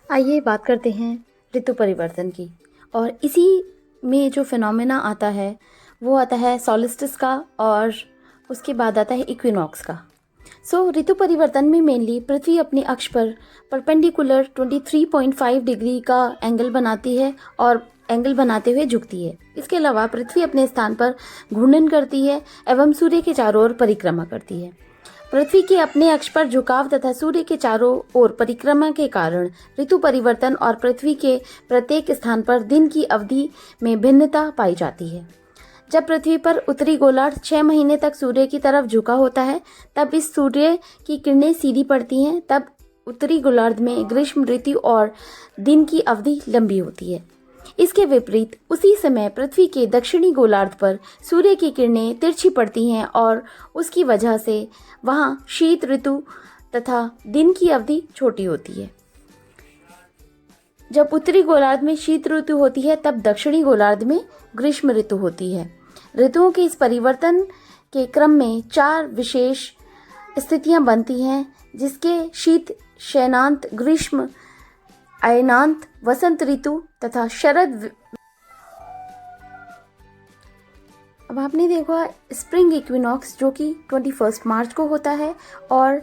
आइए बात करते हैं ऋतु परिवर्तन की। और इसी में जो फिनोमेना आता है वो आता है सॉलिस्टिस का, और उसके बाद आता है इक्विनॉक्स का। ऋतु परिवर्तन में मेनली पृथ्वी अपने अक्ष पर परपेंडिकुलर 23.5 डिग्री का एंगल बनाती है और एंगल बनाते हुए झुकती है। इसके अलावा पृथ्वी अपने स्थान पर घूर्णन करती है एवं सूर्य के चारों ओर परिक्रमा करती है। पृथ्वी के अपने अक्ष पर झुकाव तथा सूर्य के चारों ओर परिक्रमा के कारण ऋतु परिवर्तन और पृथ्वी के प्रत्येक स्थान पर दिन की अवधि में भिन्नता पाई जाती है। जब पृथ्वी पर उत्तरी गोलार्ध 6 महीने तक सूर्य की तरफ झुका होता है, तब इस सूर्य की किरणें सीधी पड़ती हैं। तब उत्तरी गोलार्ध में ग्रीष्म ऋतु और दिन की अवधि लंबी होती है। इसके विपरीत उसी समय पृथ्वी के दक्षिणी गोलार्ध पर सूर्य की किरणें तिरछी पड़ती हैं और उसकी वजह से वहां शीत ऋतु तथा दिन की अवधि छोटी होती है। जब उत्तरी गोलार्ध में शीत ऋतु होती है, तब दक्षिणी गोलार्ध में ग्रीष्म ऋतु होती है। ऋतुओं के इस परिवर्तन के क्रम में 4 विशेष स्थितियां बनती हैं, जिसके शीत, शयनांत, ग्रीष्म, अयनांत, वसंत ऋतु तथा शरद। अब आपने देखा स्प्रिंग इक्विनॉक्स जो कि 21 मार्च को होता है, और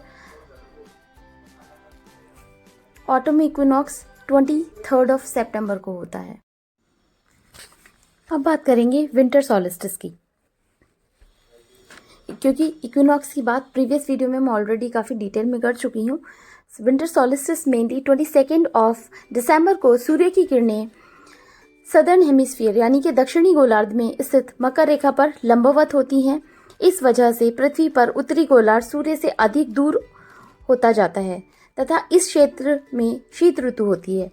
ऑटम इक्विनॉक्स 23 सितंबर को होता है। अब बात करेंगे विंटर सॉलिस्टिस की, क्योंकि इक्विनॉक्स की बात प्रीवियस वीडियो में मैं ऑलरेडी काफ़ी डिटेल में कर चुकी हूँ। विंटर सॉलिस्टिस मेनली 22 दिसंबर को सूर्य की किरणें सदर्न हेमिस्फीयर यानी कि दक्षिणी गोलार्ध में स्थित मकर रेखा पर लंबवत होती हैं। इस वजह से पृथ्वी पर उत्तरी गोलार्ध सूर्य से अधिक दूर होता जाता है तथा इस क्षेत्र में शीत ऋतु होती है।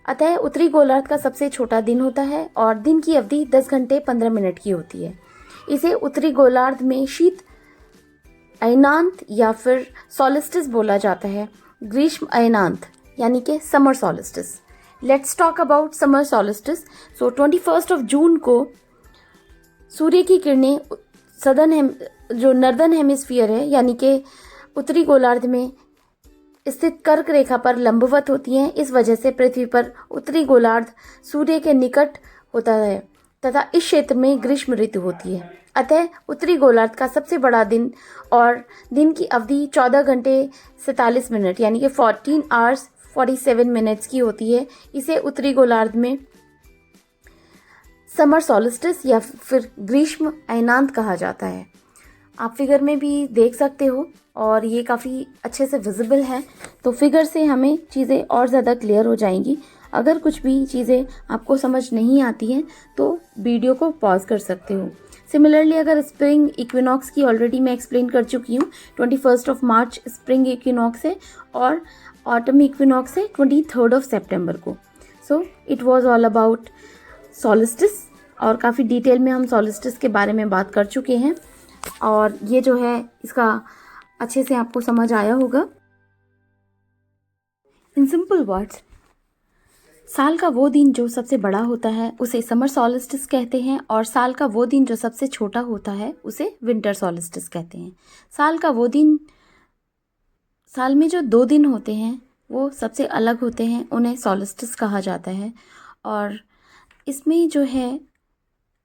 अतः उत्तरी गोलार्ध का सबसे छोटा दिन होता है और दिन की अवधि 10 घंटे 15 मिनट की होती है। इसे उत्तरी गोलार्ध में शीत अयनांत या फिर सॉलिस्टिस बोला जाता है। ग्रीष्म अयनांत यानी कि summer solstice. Let's talk about summer solstice. 21 जून को सूर्य की किरणें जो नॉर्दर्न हेमिस्फीयर है यानी कि उत्तरी गोलार्ध में स्थित कर्क रेखा पर लंबवत होती हैं। इस वजह से पृथ्वी पर उत्तरी गोलार्ध सूर्य के निकट होता है तथा इस क्षेत्र में ग्रीष्म ऋतु होती है। अतः उत्तरी गोलार्ध का सबसे बड़ा दिन और दिन की अवधि 14 घंटे 47 मिनट यानी कि 14 आवर्स 47 मिनट्स की होती है। इसे उत्तरी गोलार्ध में समर सॉलिस्टिस या फिर ग्रीष्म अयनांत कहा जाता है। आप फिगर में भी देख सकते हो और ये काफ़ी अच्छे से विजिबल है, तो फिगर से हमें चीज़ें और ज़्यादा क्लियर हो जाएंगी। अगर कुछ भी चीज़ें आपको समझ नहीं आती हैं तो वीडियो को पॉज कर सकते हो। सिमिलरली अगर स्प्रिंग इक्विनॉक्स की ऑलरेडी मैं एक्सप्लेन कर चुकी हूँ। 21 मार्च स्प्रिंग इक्विनॉक्स है और ऑटम इक्विनॉक्स है 23 सितंबर को। It was all about solstice और काफ़ी डिटेल में हम सॉलिस्टिस के बारे में बात कर चुके हैं और ये जो है इसका अच्छे से आपको समझ आया होगा। इन सिंपल वर्ड्स, साल का वो दिन जो सबसे बड़ा होता है उसे समर सॉलिस्टिस कहते हैं और साल का वो दिन जो सबसे छोटा होता है उसे विंटर सॉलिस्टिस कहते हैं। साल में जो 2 दिन होते हैं वो सबसे अलग होते हैं, उन्हें सॉलिस्टिस कहा जाता है। और इसमें जो है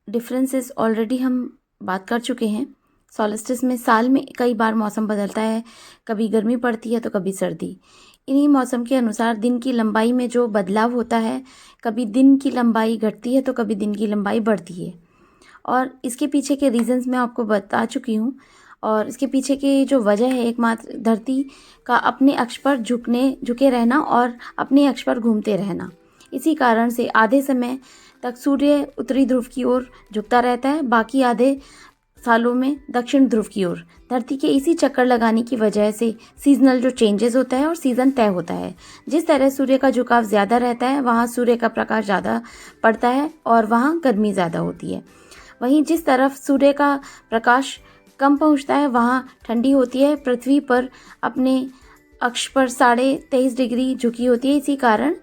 डिफरेंसेस ऑलरेडी हम बात कर चुके हैं। सॉलिस्टिस में साल में कई बार मौसम बदलता है, कभी गर्मी पड़ती है तो कभी सर्दी। इन्हीं मौसम के अनुसार दिन की लंबाई में जो बदलाव होता है, कभी दिन की लंबाई घटती है तो कभी दिन की लंबाई बढ़ती है। और इसके पीछे के रीजंस मैं आपको बता चुकी हूँ और इसके पीछे की जो वजह है एकमात्र धरती का अपने अक्ष पर झुके रहना और अपने अक्ष पर घूमते रहना। इसी कारण से आधे समय तक सूर्य उत्तरी ध्रुव की ओर झुकता रहता है, बाकी आधे सालों में दक्षिण ध्रुव की ओर। धरती के इसी चक्कर लगाने की वजह से सीजनल जो चेंजेस होता है और सीज़न तय होता है। जिस तरह सूर्य का झुकाव ज़्यादा रहता है वहाँ सूर्य का प्रकाश ज़्यादा पड़ता है और वहाँ गर्मी ज़्यादा होती है। वहीं जिस तरफ सूर्य का प्रकाश कम पहुँचता है वहाँ ठंडी होती है। पृथ्वी पर अपने अक्ष पर 23.5 डिग्री झुकी होती है। इसी कारण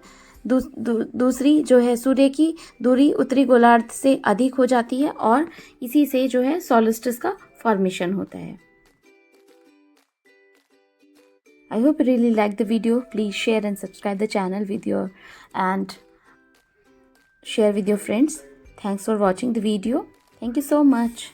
दूसरी जो है सूर्य की दूरी उत्तरी गोलार्ध से अधिक हो जाती है और इसी से जो है सॉलिस्टिस का फॉर्मेशन होता है। I hope you really liked the video. Please share and subscribe the channel and share with your friends. Thanks for watching the video. Thank you so much.